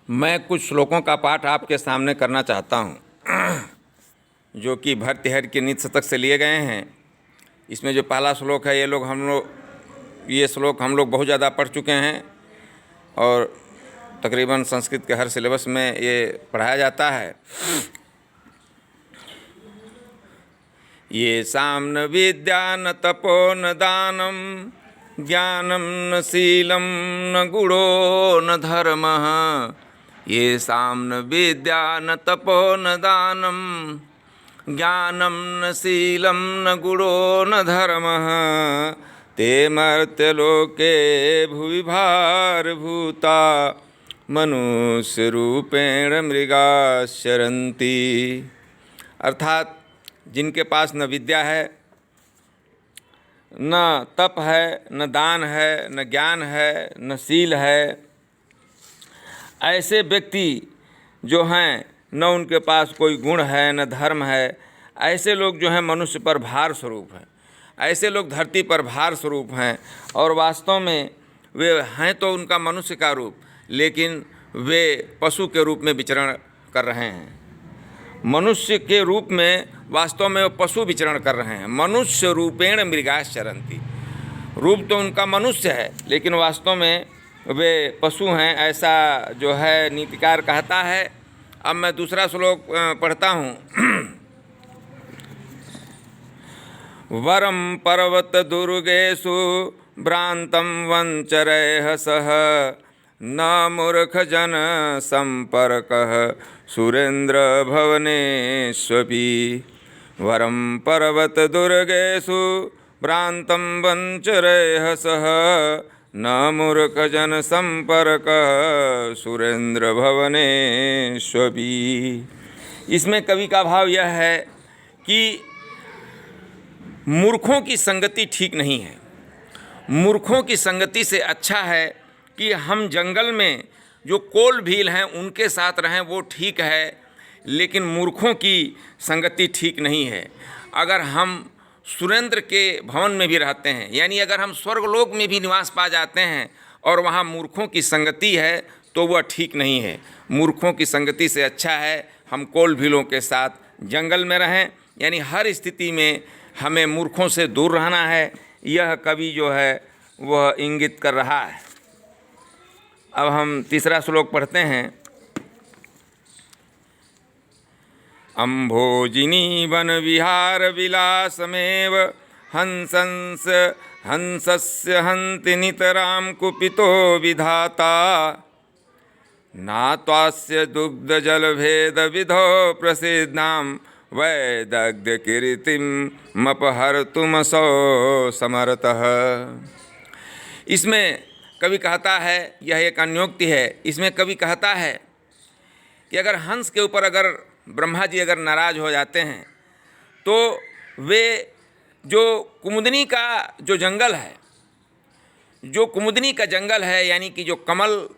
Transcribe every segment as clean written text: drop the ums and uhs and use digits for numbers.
मैं कुछ श्लोकों का पाठ आपके सामने करना चाहता हूँ, जो कि भर्तृहरि के नित्य शतक से लिए गए हैं। इसमें जो पहला श्लोक है, ये श्लोक हम लोग बहुत ज़्यादा पढ़ चुके हैं और तकरीबन संस्कृत के हर सिलेबस में ये पढ़ाया जाता है। ये साम्न विद्या न तपो न दानम ज्ञानम न शीलम न गुणो न धर्मः। ये साम्न विद्या न तपो न दानम ज्ञानम न शीलम न गुणो न धर्मः। ते मर्त्यलोके भुवि भारभूता मनुष्य रूपेण मृगाश्चरन्ति। अर्थात जिनके पास न विद्या है, न तप है, न दान है, न ज्ञान है, न शील है, ऐसे व्यक्ति जो हैं, न उनके पास कोई गुण है, न धर्म है, ऐसे लोग जो हैं मनुष्य पर भार स्वरूप हैं। ऐसे लोग धरती पर भार स्वरूप हैं और वास्तव में वे हैं तो उनका मनुष्य का रूप, लेकिन वे पशु के रूप में विचरण कर रहे हैं। मनुष्य के रूप में वास्तव में वो पशु विचरण कर रहे हैं। मनुष्य रूपेण मृगाश्चरन्ति। रूप तो उनका मनुष्य है, लेकिन वास्तव में वे पशु हैं, ऐसा जो है नीतिकार कहता है। अब मैं दूसरा श्लोक पढ़ता हूँ। वरम पर्वत दुर्गेषु भ्रांतं वंचरैः सह न मूर्ख जन संपर्कः सुरेन्द्र भवनेष्वपि। वरम पर्वत दुर्गेषु भ्रांतं वंचरैः सह न मूर्ख जन संपर्कः सुरेन्द्र भवनेष्वपि। इसमें कवि का भाव यह है कि मूर्खों की संगति ठीक नहीं है। मूर्खों की संगति से अच्छा है कि हम जंगल में जो कोल भील हैं उनके साथ रहें, वो ठीक है, लेकिन मूर्खों की संगति ठीक नहीं है। अगर हम सुरेंद्र के भवन में भी रहते हैं, यानी अगर हम स्वर्गलोक में भी निवास पा जाते हैं और वहाँ मूर्खों की संगति है, तो वह ठीक नहीं है। मूर्खों की संगति से अच्छा है हम कोल भीलों के साथ जंगल में रहें, यानी हर स्थिति में हमें मूर्खों से दूर रहना है। यह कवि जो है वह इंगित कर रहा है। अब हम तीसरा श्लोक पढ़ते हैं। अम्भोजिनी वन विहार विलासमेव हंसस्य हन्ति नितरां कुपितो विधाता। नात्वास्य दुग्ध जल भेद विधो प्रसिद्धां वैदग्ध्य कीर्तिम् अपहर्तुमसौ समर्थः। इसमें कवि कहता है, यह एक अन्योक्ति है। इसमें कवि कहता है कि अगर हंस के ऊपर अगर ब्रह्मा जी अगर नाराज हो जाते हैं, तो वे जो कुमुदनी का जो जंगल है, यानी कि जो कमल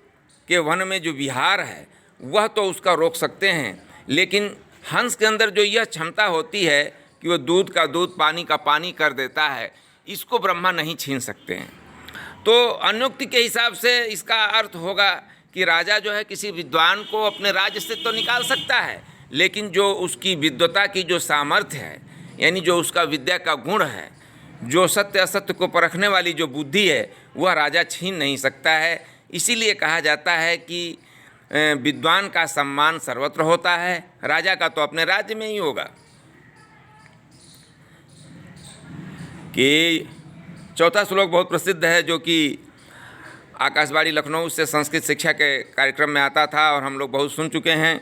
के वन में जो विहार है, वह तो उसका रोक सकते हैं, लेकिन हंस के अंदर जो यह क्षमता होती है कि वह दूध का दूध, पानी का पानी कर देता है, इसको ब्रह्मा नहीं छीन सकते हैं। तो अन्योक्ति के हिसाब से इसका अर्थ होगा कि राजा जो है किसी विद्वान को अपने राज्य से तो निकाल सकता है, लेकिन जो उसकी विद्वता की जो सामर्थ्य है, यानी जो उसका विद्या का गुण है, जो सत्य असत्य को परखने वाली जो बुद्धि है, वह राजा छीन नहीं सकता है। इसीलिए कहा जाता है कि विद्वान का सम्मान सर्वत्र होता है, राजा का तो अपने राज्य में ही होगा। कि चौथा श्लोक बहुत प्रसिद्ध है, जो कि आकाशवाणी लखनऊ से संस्कृत शिक्षा के कार्यक्रम में आता था और हम लोग बहुत सुन चुके हैं।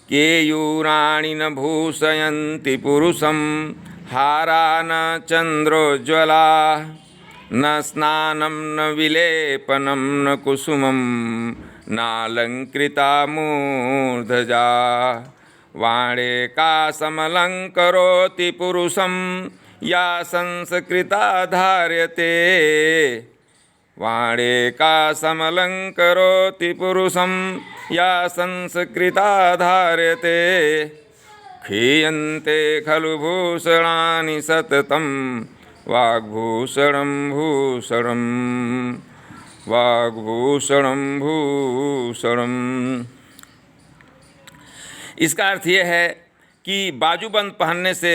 केयूराणि न भूषयन्ति पुरुषं हारा न चंद्रोज्ज्वला। न स्नानं न विलेपनं न कुसुमं नालंकृता मूर्धजा। वाणे का समलंकरोति पुरुषं या संस्कृता धार्यते। वाणे का समलंकरोति पुरुषं या संस्कृता धार्यते। क्षीयन्ते खलु भूषणानि सततं वाग्भूषणं भूषणम्। वाग्भूषणं भूषणम्। इसका अर्थ ये है कि बाजूबंद पहनने से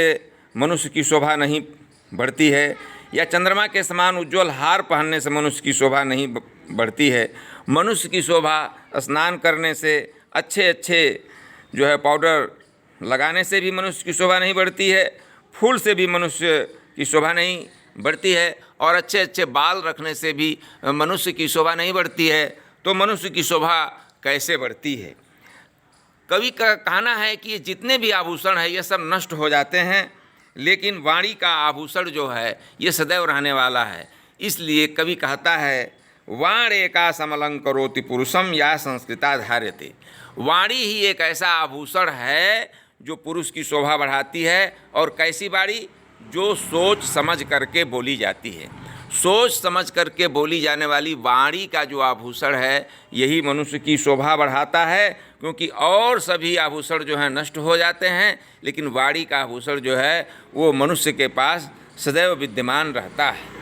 मनुष्य की शोभा नहीं बढ़ती है, या चंद्रमा के समान उज्ज्वल हार पहनने से मनुष्य की शोभा नहीं बढ़ती है। मनुष्य की शोभा स्नान करने से, अच्छे अच्छे जो है पाउडर लगाने से भी मनुष्य की शोभा नहीं बढ़ती है, फूल से भी मनुष्य की शोभा नहीं बढ़ती है, और अच्छे अच्छे बाल रखने से भी मनुष्य की शोभा नहीं बढ़ती है। तो मनुष्य की शोभा कैसे बढ़ती है? कवि का कहना है कि ये जितने भी आभूषण है ये सब नष्ट हो जाते हैं, लेकिन वाणी का आभूषण जो है ये सदैव रहने वाला है। इसलिए कवि कहता है वाणी का समलंकरोति पुरुषम या संस्कृता धार्यते। वाणी ही एक ऐसा आभूषण है जो पुरुष की शोभा बढ़ाती है। और कैसी वाणी? जो सोच समझ करके बोली जाती है। सोच समझ करके बोली जाने वाली वाणी का जो आभूषण है यही मनुष्य की शोभा बढ़ाता है, क्योंकि और सभी आभूषण जो हैं नष्ट हो जाते हैं, लेकिन वाणी का आभूषण जो है वो मनुष्य के पास सदैव विद्यमान रहता है।